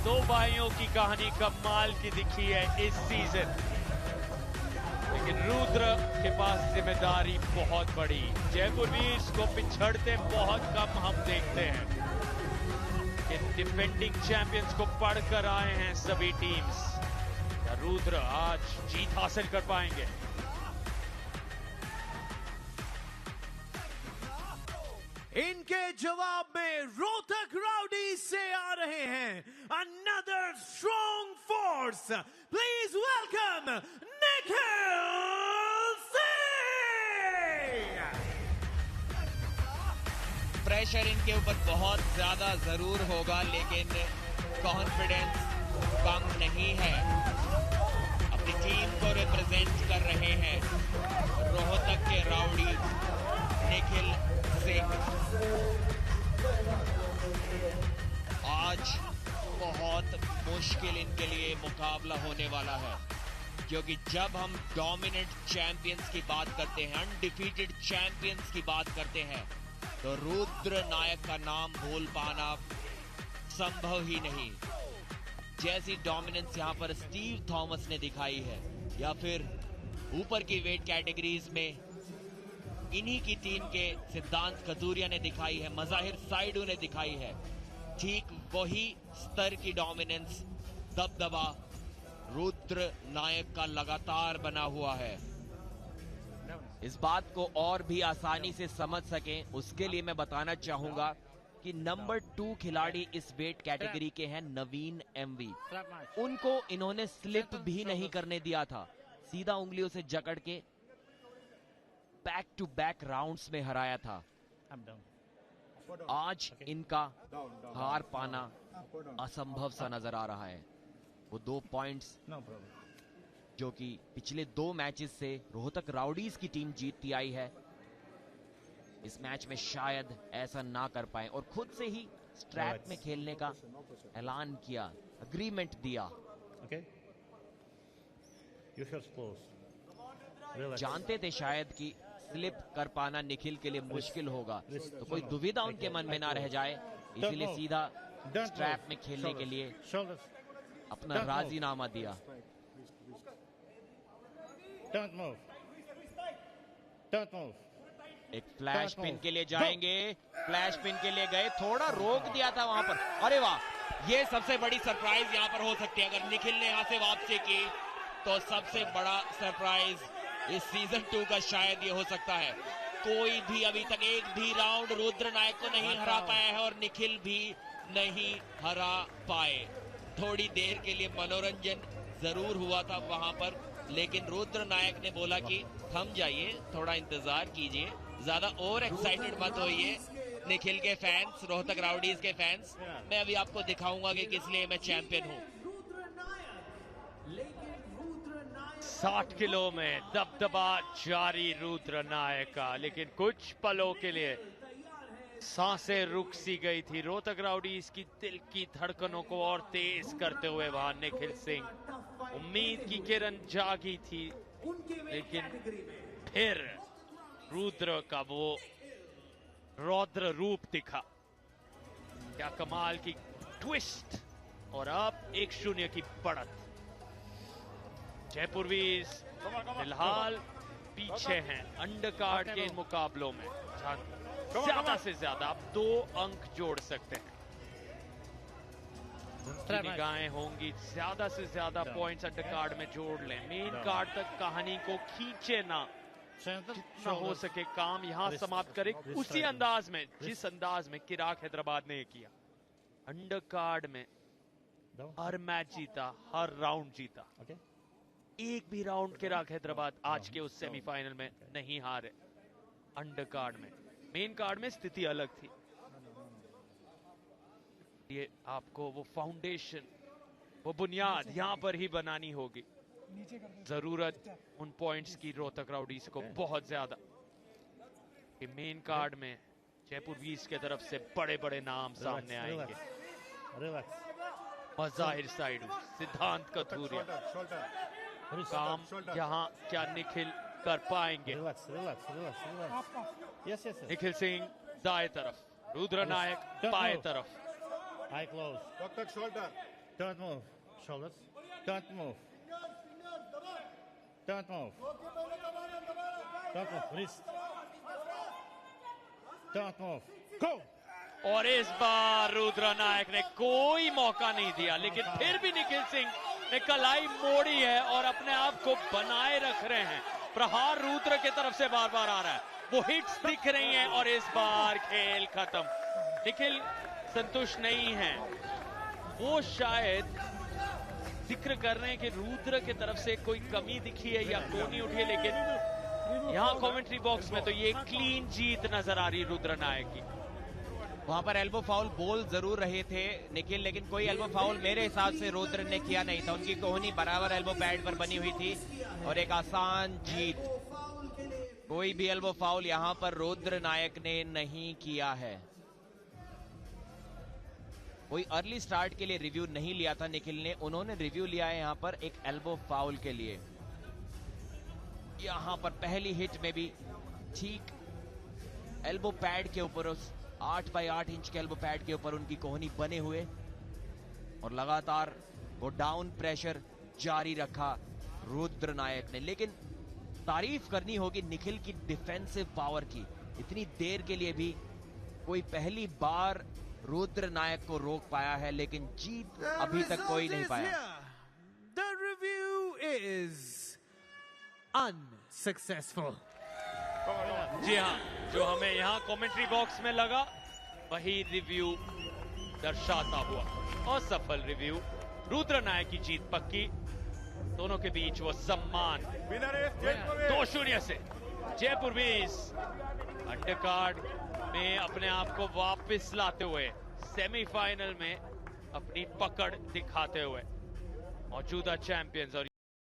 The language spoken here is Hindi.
दो भाइयों की कहानी कमाल की दिखी है इस सीजन, लेकिन रुद्र के पास जिम्मेदारी बहुत बड़ी। जयपुर वीर्स को पिछड़ते बहुत कम हम देखते हैं कि डिफेंडिंग चैंपियंस को पढ़कर आए हैं सभी टीम्स। क्या रुद्र आज जीत हासिल कर पाएंगे? इनके जवाब में रोहतक राउडीज से आ रहे हैं another strong force. Please welcome Nikhil Singh. Pressure इनके ऊपर बहुत ज्यादा जरूर होगा, लेकिन कॉन्फिडेंस कम नहीं है। अपनी टीम को रिप्रेजेंट कर रहे हैं रोहतक के राउडी निखिल सिंह। आज बहुत मुश्किल इनके लिए मुकाबला होने वाला है, क्योंकि जब हम डोमिनेंट चैंपियंस की बात करते हैं, अनडिफीटेड चैंपियंस की बात करते हैं, तो रुद्र नायक का नाम भूल पाना संभव ही नहीं। जैसी डोमिनेंस यहां पर स्टीव थॉमस ने दिखाई है, या फिर ऊपर की वेट कैटेगरीज में इन्हीं की टीम के सिद्धांत कतूरिया ने दिखाई है, मज़ाहिर साइडू ने दिखाई है, ठीक वही स्तर की डोमिनेंस दबदबा रुद्र नायक का लगातार बना हुआ है। इस बात को और भी आसानी से समझ सकें, उसके लिए मैं बताना चाहूंगा कि नंबर 2 खिलाड़ी इस वेट कैटेगरी के हैं नवीन एमवी। उनको इन्होंने स्लिप भी नहीं करने दिया था, सीधा उंगलियों से जकड़ के बैक टू बैक राउंड्स में हराया था। आज इनका हार पाना असंभव सा नजर आ रहा है। वो 2 पॉइंट्स जो कि पिछले 2 मैचेस से रोहतक राउडीज की टीम जीतती आई है, इस मैच में शायद ऐसा ना कर पाए और खुद से ही स्ट्रैप में खेलने का ऐलान किया, अग्रीमेंट दिया। जानते थे शायद कि स्लिप कर पाना निखिल के लिए मुश्किल होगा, तो कोई दुविधा उनके मन में ना रह जाए, इसलिए सीधा स्ट्रैप में खेलने के लिए अपना राजीनामा दिया। एक फ्लैश पिन के लिए जाएंगे, फ्लैश पिन के लिए गए, थोड़ा रोक दिया था वहां पर। अरे वाह, ये सबसे बड़ी सरप्राइज यहां पर हो सकती है। अगर निखिल ने यहां से वापसी की तो सबसे बड़ा सरप्राइज इस सीजन 2 का शायद ये हो सकता है। कोई भी अभी तक एक भी राउंड रुद्र नायक को नहीं हरा पाया है और निखिल भी नहीं हरा पाए। थोड़ी देर के लिए मनोरंजन जरूर हुआ था वहां पर, लेकिन रुद्र नायक ने बोला कि थम जाइए, थोड़ा इंतजार कीजिए, ज्यादा ओवर एक्साइटेड मत होइए। निखिल के फैंस, रोहतक राउडीज के फैंस, मैं अभी आपको दिखाऊंगा कि किस लिए मैं चैंपियन हूं। 60 किलो में दबदबा जारी रुद्र नायक का, लेकिन कुछ पलों के लिए सांसें रुक सी गई थी। रोहतक राउडीज की दिल की धड़कनों को और तेज करते हुए वहां निखिल सिंह, उम्मीद की किरण जागी थी, लेकिन फिर रुद्र का वो रौद्र रूप दिखा। क्या कमाल की ट्विस्ट, और अब 1-0 की बढ़त। जयपुर वीर्स फिलहाल पीछे हैं अंडरकार्ड के इन मुकाबलों में। ज्यादा से ज्यादा आप 2 अंक जोड़ सकते हैं। निगाहें होंगी ज्यादा से ज्यादा पॉइंट्स अंडरकार्ड में जोड़ लें, मेन कार्ड तक कहानी को खींचे ना, जितना हो सके काम यहां समाप्त करें उसी अंदाज में जिस अंदाज में किराक हैदराबाद ने किया। अंडरकार्ड में हर मैच जीता, हर राउंड जीता, एक भी राउंड किराक हैदराबाद आज के उस सेमीफाइनल में नहीं हारे। अंडरकार्ड में, मेन कार्ड में स्थिति अलग थी। ये आपको वो फाउंडेशन, वो बुनियाद यहां पर ही बनानी होगी। जरूरत उन पॉइंट्स की रोहतक राउडीज को बहुत ज्यादा, कि मेन कार्ड में जयपुर वीर्स के तरफ से बड़े बड़े नाम सामने आएंगे। मज़ाहिर साइडू, सिद्धांत कतूरिया, काम यहाँ क्या निखिल कर पाएंगे? निखिल सिंह दाएं तरफ, रुद्र नायक बाएं तरफ। Don't move. Shoulders. Don't move. Don't move. Don't move. Wrist. Don't move. Go. और इस बार रुद्र नायक ने कोई मौका नहीं दिया, लेकिन फिर भी निखिल सिंह ने कलाई मोड़ी है और अपने आप को बनाए रख रहे हैं। प्रहार रुद्र की तरफ से बार बार आ रहा है, वो हिट्स दिख रही हैं और इस बार खेल खत्म। निखिल संतुष्ट नहीं है, वो शायद जिक्र कर रहे हैं कि रुद्र की तरफ से कोई कमी दिखी है या कोनी उठी है, लेकिन यहां कमेंट्री बॉक्स में तो ये क्लीन जीत नजर आ रही रुद्र नायक की। वहां पर एल्बो फाउल बोल जरूर रहे थे निखिल, लेकिन कोई एल्बो फाउल मेरे हिसाब से रुद्र ने किया नहीं था। उनकी कोहनी बराबर एल्बो पैड पर बनी हुई थी और एक आसान जीत। कोई भी एल्बो फाउल यहां पर रुद्र नायक ने नहीं किया है। कोई अर्ली स्टार्ट के लिए रिव्यू नहीं लिया था निखिल ने, उन्होंने रिव्यू लिया है यहां पर एक एल्बो फाउल के लिए। यहां पर पहली हिट में भी ठीक एल्बो पैड के ऊपर, उस 8x8 इंच के एल्बो पैड के ऊपर उनकी कोहनी बने हुए और लगातार वो डाउन प्रेशर जारी रखा रुद्र नायक ने। लेकिन तारीफ करनी होगी निखिल की डिफेंसिव पावर की। इतनी देर के लिए भी कोई पहली बार रुद्र नायक को रोक पाया है, लेकिन जीत अभी तक कोई नहीं पाया। The review is unsuccessful. जी हाँ, जो हमें यहाँ कमेंट्री बॉक्स में लगा वही रिव्यू दर्शाता हुआ असफल रिव्यू। रुद्र नायक की जीत पक्की, दोनों के बीच वो सम्मान 2-0 से। जयपुर बीस अंडरकार्ड में अपने आप को वापस लाते हुए सेमीफाइनल में अपनी पकड़ दिखाते हुए मौजूदा चैंपियंस और